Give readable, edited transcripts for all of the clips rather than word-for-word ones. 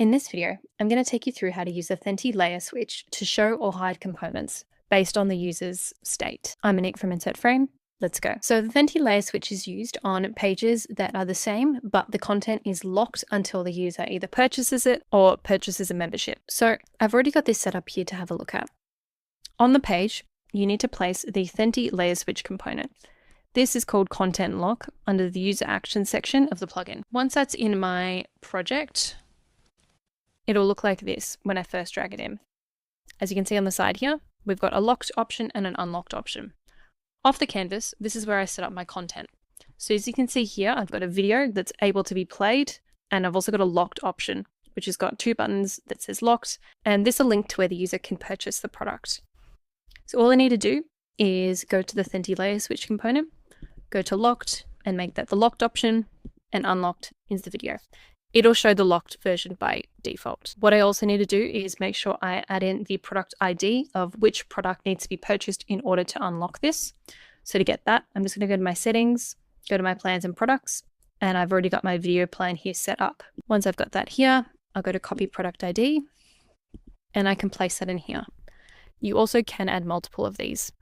In this video, I'm going to take you through how to use the Thenty layer switch to show or hide components based on the user's state. I'm Anik from Insert Frame. Let's go. So the Thenty layer switch is used on pages that are the same, but the content is locked until the user either purchases it or purchases a membership. So I've already got this set up here to have a look at. On the page, you need to place the Thenty layer switch component. This is called Content Lock under the User Action section of the plugin. Once that's in my project, it'll look like this when I first drag it in. As you can see on the side here, we've got a locked option and an unlocked option. Off the canvas, this is where I set up my content. So as you can see here, I've got a video that's able to be played, and I've also got a locked option, which has got two buttons that says locked, and this is a link to where the user can purchase the product. So all I need to do is go to the Thenty layer switch component, go to locked, and make that the locked option, and unlocked is the video. It'll show the locked version by default. What I also need to do is make sure I add in the product ID of which product needs to be purchased in order to unlock this. So to get that, I'm just going to go to my settings, go to my plans and products, and I've already got my video plan here set up. Once I've got that here, I'll go to copy product ID, and I can place that in here. You also can add multiple of these.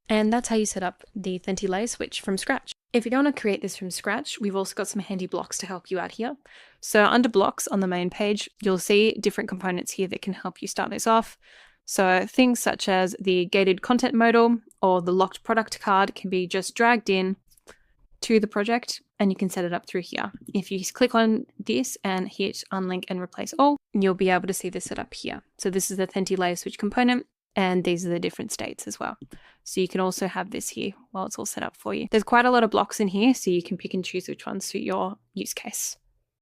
And that's how you set up the Thenty layer switch from scratch. If you don't want to create this from scratch, we've also got some handy blocks to help you out here. So under blocks on the main page, you'll see different components here that can help you start this off. So things such as the gated content modal or the locked product card can be just dragged in to the project, and you can set it up through here. If you click on this and hit unlink and replace all, you'll be able to see this set up here. So this is the Thenty layer switch component, and these are the different states as well. So you can also have this here while it's all set up for you. There's quite a lot of blocks in here, so you can pick and choose which ones suit your use case.